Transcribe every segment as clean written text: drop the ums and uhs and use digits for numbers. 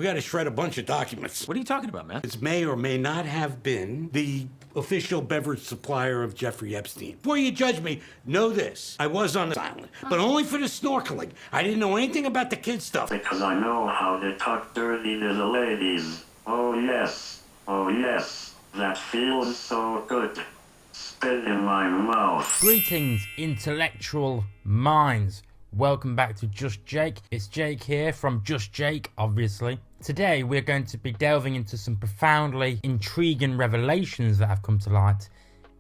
We got to shred a bunch of documents. What are you talking about, man? This may or may not have been the official beverage supplier of Jeffrey Epstein. Before you judge me, know this. I was on the island, but only for the snorkeling. I didn't know anything about the kid stuff. Because I know how to talk dirty to the ladies. Oh yes, that feels so good. Spit in my mouth. Greetings, intellectual minds. Welcome back to Just Jake. It's Jake here from Just Jake, obviously. Today we're going to be delving into some profoundly intriguing revelations that have come to light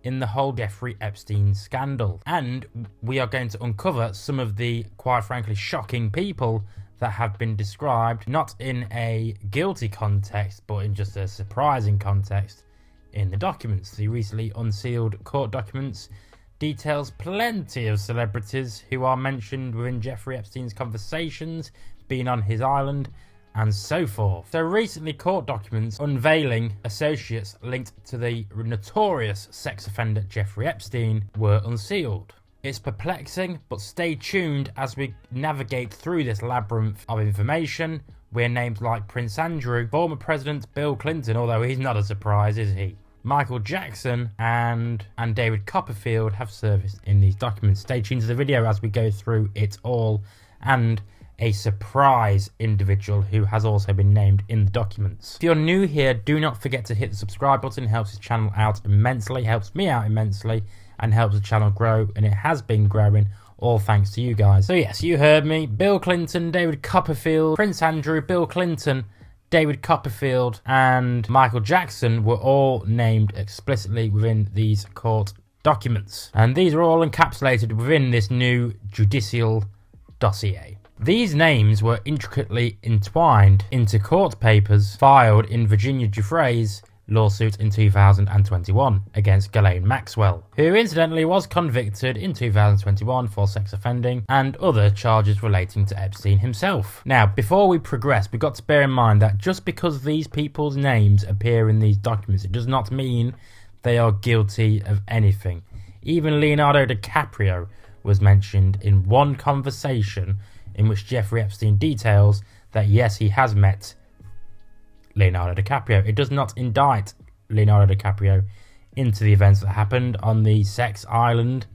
in the whole Jeffrey Epstein scandal. And we are going to uncover some of the, quite frankly, shocking people that have been described, not in a guilty context, but in just a surprising context in the documents. The recently unsealed court documents details plenty of celebrities who are mentioned within Jeffrey Epstein's conversations, being on his island, and so forth. So recently, court documents unveiling associates linked to the notorious sex offender Jeffrey Epstein were unsealed. It's perplexing, but stay tuned as we navigate through this labyrinth of information where names like Prince Andrew, former President Bill Clinton, although he's not a surprise, is he? Michael Jackson and David Copperfield have surfaced in these documents. Stay tuned to the video as we go through it all, and a surprise individual who has also been named in the documents. If you're new here, do not forget to hit the subscribe button. It helps this channel out immensely, helps me out immensely, and helps the channel grow, and it has been growing, all thanks to you guys. So yes, you heard me. Bill Clinton, David Copperfield, Prince Andrew, Bill Clinton, David Copperfield and Michael Jackson were all named explicitly within these court documents. And these are all encapsulated within this new judicial dossier. These names were intricately entwined into court papers filed in Virginia Giuffre's lawsuit in 2021 against Ghislaine Maxwell, who incidentally was convicted in 2021 for sex offending and other charges relating to Epstein himself. Now, before we progress, we've got to bear in mind that just because these people's names appear in these documents, it does not mean they are guilty of anything. Even Leonardo DiCaprio was mentioned in one conversation in which Jeffrey Epstein details that yes, he has met Leonardo DiCaprio. It does not indict Leonardo DiCaprio into the events that happened on the sex island.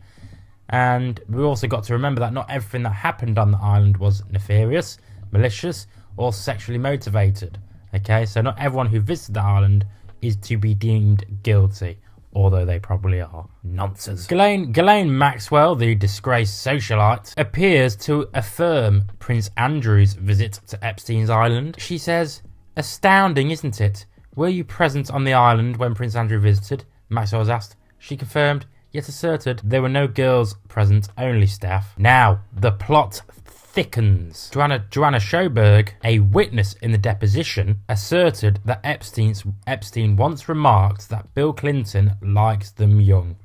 And we also got to remember that not everything that happened on the island was nefarious, malicious, or sexually motivated. Okay, so not everyone who visited the island is to be deemed guilty, although they probably are. Nonsense. Ghislaine Maxwell, the disgraced socialite, appears to affirm Prince Andrew's visit to Epstein's island. She says, "Astounding, isn't it? Were you present on the island when Prince Andrew visited?" Maxwell was asked. She confirmed, yet asserted there were no girls present, only staff. Now, the plot thickens. Joanna Sjoberg, a witness in the deposition, asserted that Epstein once remarked that Bill Clinton likes them young.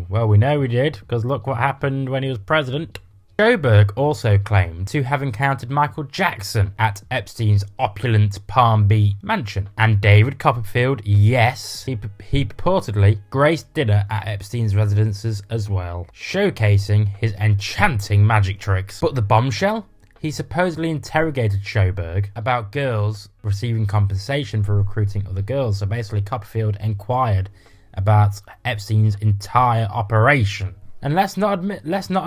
Well, we know he did, because look what happened when he was president. Sjoberg also claimed to have encountered Michael Jackson at Epstein's opulent Palm Beach mansion. And David Copperfield, yes, he purportedly graced dinner at Epstein's residences as well, showcasing his enchanting magic tricks. But the bombshell? He supposedly interrogated Sjoberg about girls receiving compensation for recruiting other girls. So basically, Copperfield inquired about Epstein's entire operation. And let's not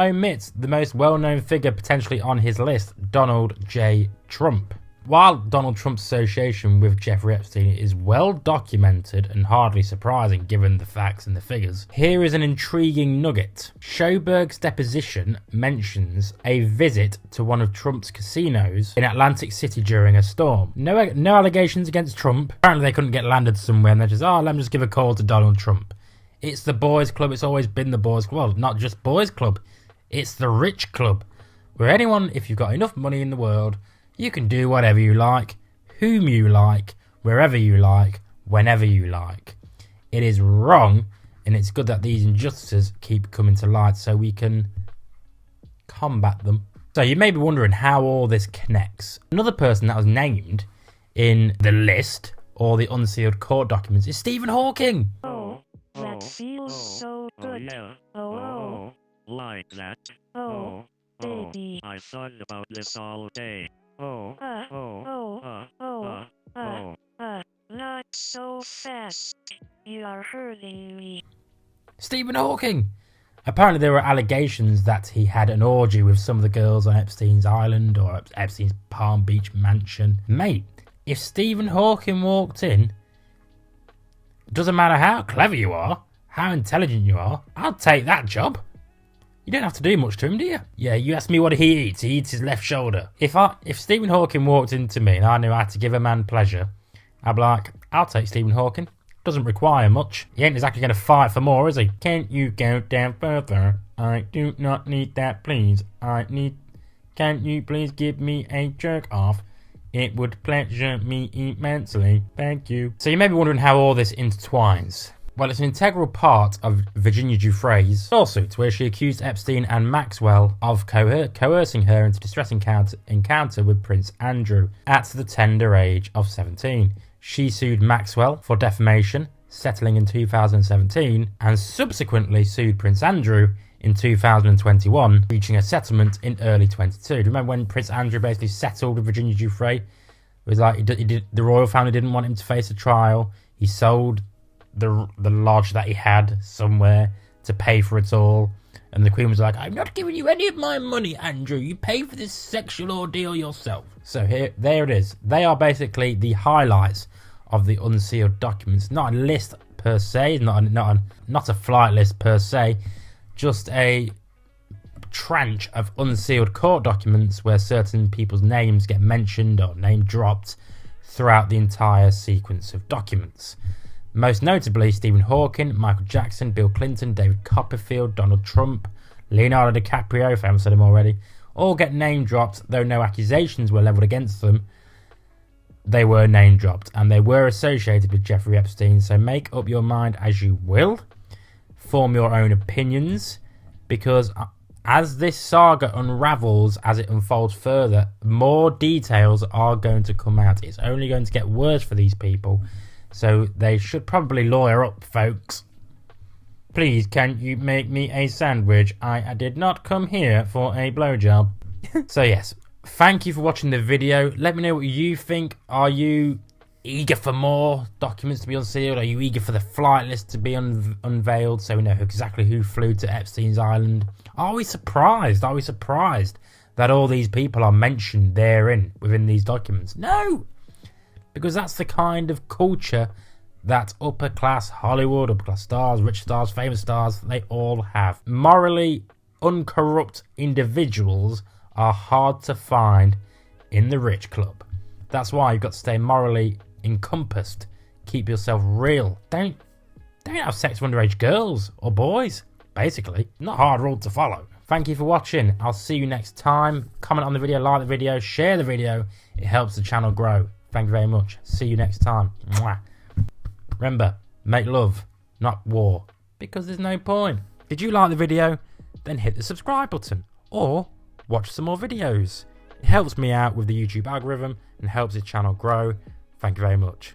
omit the most well-known figure potentially on his list, Donald J. Trump. While Donald Trump's association with Jeffrey Epstein is well documented and hardly surprising given the facts and the figures, here is an intriguing nugget. Sjoberg's deposition mentions a visit to one of Trump's casinos in Atlantic City during a storm. No allegations against Trump. Apparently they couldn't get landed somewhere and they're just, let me just give a call to Donald Trump. It's the boys' club. It's always been the boys' club. Well, not just boys' club. It's the rich club. Where anyone, if you've got enough money in the world, you can do whatever you like, whom you like, wherever you like, whenever you like. It is wrong, and it's good that these injustices keep coming to light so we can combat them. So you may be wondering how all this connects. Another person that was named in the list, or the unsealed court documents, is Stephen Hawking. That feels so good. Yeah. Oh, like that. Oh, baby. I thought about this all day. Not so fast. You are hurting me. Stephen Hawking! Apparently there were allegations that he had an orgy with some of the girls on Epstein's island or Epstein's Palm Beach mansion. Mate, if Stephen Hawking walked in, doesn't matter how clever you are, how intelligent you are, I'll take that job. You don't have to do much to him, do you? Yeah, you ask me what he eats his left shoulder. If Stephen Hawking walked into me and I knew I had to give a man pleasure, I'd be like, I'll take Stephen Hawking. Doesn't require much. He ain't exactly going to fight for more, is he? Can't you go down further? I do not need that, please. Can you please give me a jerk off? It would pleasure me immensely. Thank you. So you may be wondering how all this intertwines. Well, it's an integral part of Virginia Giuffre's lawsuit, where she accused Epstein and Maxwell of coercing her into a distressing encounter with Prince Andrew at the tender age of 17. She sued Maxwell for defamation, settling in 2017, and subsequently sued Prince Andrew in 2021, reaching a settlement in early 22. Do you remember when Prince Andrew basically settled with Virginia Giuffre? It was like the royal family didn't want him to face a trial. He sold the lodge that he had somewhere to pay for it all, and the Queen was like, I'm not giving you any of my money, Andrew. You pay for this sexual ordeal yourself. So there it is. They are basically the highlights of the unsealed documents. Not a list per se, not a flight list per se, just a tranche of unsealed court documents where certain people's names get mentioned or name dropped throughout the entire sequence of documents. Most notably, Stephen Hawking, Michael Jackson, Bill Clinton, David Copperfield, Donald Trump, Leonardo DiCaprio, if I haven't said him already, all get name dropped, though no accusations were levelled against them. They were name dropped, and they were associated with Jeffrey Epstein, so make up your mind as you will. Form your own opinions, because as this saga unravels, as it unfolds further, more details are going to come out. It's only going to get worse for these people. So they should probably lawyer up, folks. Please, can you make me a sandwich? I did not come here for a blowjob. So yes, thank you for watching the video. Let me know what you think. Are you eager for more documents to be unsealed? Are you eager for the flight list to be unveiled so we know exactly who flew to Epstein's island? Are we surprised? Are we surprised that all these people are mentioned within these documents? No! Because that's the kind of culture that upper class Hollywood, upper class stars, rich stars, famous stars, they all have. Morally uncorrupt individuals are hard to find in the rich club. That's why you've got to stay morally encompassed. Keep yourself real. Don't have sex with underage girls or boys. Basically, not a hard rule to follow. Thank you for watching. I'll see you next time. Comment on the video, like the video, share the video. It helps the channel grow. Thank you very much. See you next time. Mwah. Remember, make love, not war, because there's no point. Did you like the video? Then hit the subscribe button or watch some more videos. It helps me out with the YouTube algorithm and helps the channel grow. Thank you very much.